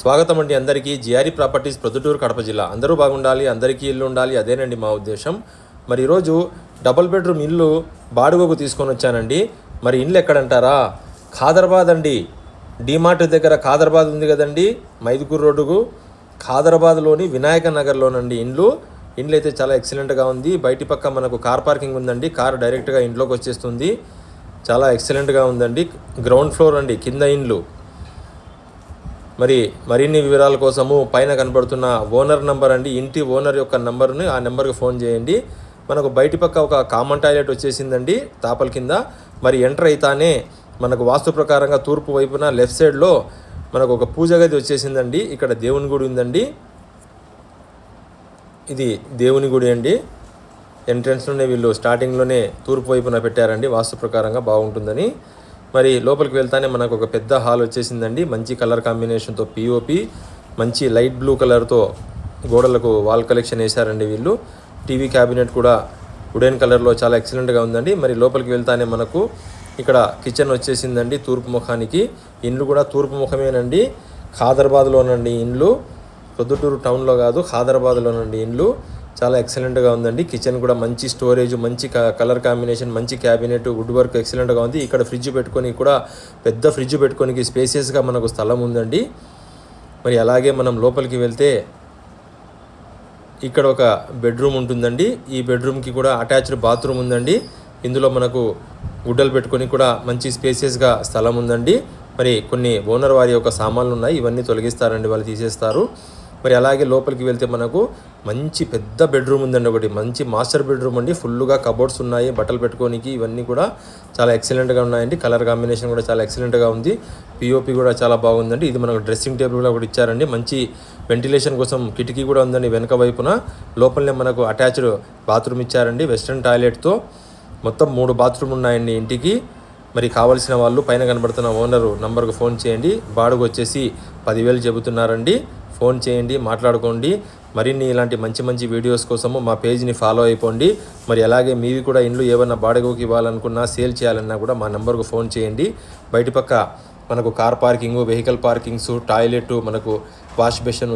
స్వాగతం అండి అందరికీ. జిఆర్ఈ ప్రాపర్టీస్ ప్రొద్దుటూరు కడప జిల్లా. అందరూ బాగుండాలి, అందరికీ ఇల్లు ఉండాలి, అదేనండి మా ఉద్దేశం. మరి ఈరోజు డబుల్ బెడ్రూమ్ ఇల్లు బాడుగకు తీసుకొని వచ్చానండి. మరి ఇల్లు ఎక్కడంటారా? ఖాదరాబాద్ అండి. డిమార్ట్ దగ్గర ఖాదరాబాద్ ఉంది కదండి, మైదుకూరు రోడ్డుకు. ఖాదరాబాద్లోని వినాయక నగర్లోనండి ఇండ్లు అయితే చాలా ఎక్సలెంట్గా ఉంది. బయటి పక్క మనకు కార్ పార్కింగ్ ఉందండి. కార్ డైరెక్ట్గా ఇంట్లోకి వచ్చేస్తుంది. చాలా ఎక్సలెంట్గా ఉందండి. గ్రౌండ్ ఫ్లోర్ అండి, కింద ఇండ్లు. మరిన్ని వివరాల కోసము పైన కనబడుతున్న ఓనర్ నంబర్ అండి, ఇంటి ఓనర్ యొక్క నంబర్ని, ఆ నెంబర్కి ఫోన్ చేయండి. మనకు బయటి పక్క ఒక కామన్ టాయిలెట్ వచ్చేసిందండి తాపల కింద. మరి ఎంటర్ అయితానే మనకు వాస్తు ప్రకారంగా తూర్పు వైపున లెఫ్ట్ సైడ్లో మనకు ఒక పూజ గది వచ్చేసిందండి. ఇక్కడ దేవుని గుడి ఉందండి. ఇది దేవుని గుడి అండి. ఎంట్రన్స్లోనే వీళ్ళు స్టార్టింగ్లోనే తూర్పు వైపున పెట్టారండి, వాస్తు ప్రకారంగా బాగుంటుందని. మరి లోపలికి వెళ్తానే మనకు ఒక పెద్ద హాల్ వచ్చేసిందండి. మంచి కలర్ కాంబినేషన్తో పిఓపి, మంచి లైట్ బ్లూ కలర్తో గోడలకు వాల్ కలెక్షన్ వేశారండి వీళ్ళు. టీవీ క్యాబినెట్ కూడా వుడెన్ కలర్లో చాలా ఎక్సలెంట్గా ఉందండి. మరి లోపలికి వెళ్తానే మనకు ఇక్కడ కిచెన్ వచ్చేసిందండి తూర్పు ముఖానికి. ఇండ్లు కూడా తూర్పు ముఖమేనండి. ఖాదరాబాద్లోనండి ఇండ్లు, ప్రొద్దుటూరు టౌన్లో కాదు, ఖాదరాబాద్లోనండి ఇండ్లు. చాలా ఎక్సలెంట్గా ఉందండి. కిచెన్ కూడా మంచి స్టోరేజ్, మంచి కలర్ కాంబినేషన్, మంచి క్యాబినెట్, వుడ్ వర్క్ ఎక్సలెంట్గా ఉంది. ఇక్కడ ఫ్రిడ్జ్ పెట్టుకొని కూడా, పెద్ద ఫ్రిడ్జ్ పెట్టుకోనికి స్పేసియస్గా మనకు స్థలం ఉందండి. మరి అలాగే మనం లోపలికి వెళ్తే ఇక్కడ ఒక బెడ్రూమ్ ఉంటుందండి. ఈ బెడ్రూమ్కి కూడా అటాచ్డ్ బాత్రూమ్ ఉందండి. ఇందులో మనకు గుడ్డలు పెట్టుకొని కూడా మంచి స్పేసియస్గా స్థలం ఉందండి. మరి కొన్ని ఓనర్ వారి యొక్క సామాన్లు ఉన్నాయి, ఇవన్నీ తొలగిస్తారండి, వాళ్ళు తీసేస్తారు. మరి అలాగే లోపలికి వెళ్తే మనకు మంచి పెద్ద బెడ్రూమ్ ఉందండి. ఒకటి మంచి మాస్టర్ బెడ్రూమ్ అండి. ఫుల్గా కబోర్డ్స్ ఉన్నాయి, బట్టలు పెట్టుకోనికి. ఇవన్నీ కూడా చాలా ఎక్సలెంట్గా ఉన్నాయండి. కలర్ కాంబినేషన్ కూడా చాలా ఎక్సలెంట్గా ఉంది. పిఓపి కూడా చాలా బాగుందండి. ఇది మనకు డ్రెస్సింగ్ టేబుల్ కూడా ఒకటి ఇచ్చారండి. మంచి వెంటిలేషన్ కోసం కిటికీ కూడా ఉందండి వెనక వైపున. లోపలనే మనకు అటాచ్డ్ బాత్రూమ్ ఇచ్చారండి వెస్ట్రన్ టాయిలెట్తో. మొత్తం 3 బాత్రూమ్ ఉన్నాయండి ఇంటికి. మరి కావాల్సిన వాళ్ళు పైన కనబడుతున్న ఓనరు నంబర్కు ఫోన్ చేయండి. బాడుగు వచ్చేసి 10,000 చెబుతున్నారండి. ఫోన్ చేయండి, మాట్లాడుకోండి. మరిన్ని ఇలాంటి మంచి మంచి వీడియోస్ కోసము మా పేజ్ని ఫాలో అయిపోండి. మరి అలాగే మీవి కూడా ఇండ్లు ఏమన్నా బాడుగకి ఇవ్వాలనుకున్నా, సేల్ చేయాలన్నా కూడా మా నెంబర్కు ఫోన్ చేయండి. బయట పక్క మనకు car parking, vehicle parkings, toilet, మనకు వాష్ బేసిన్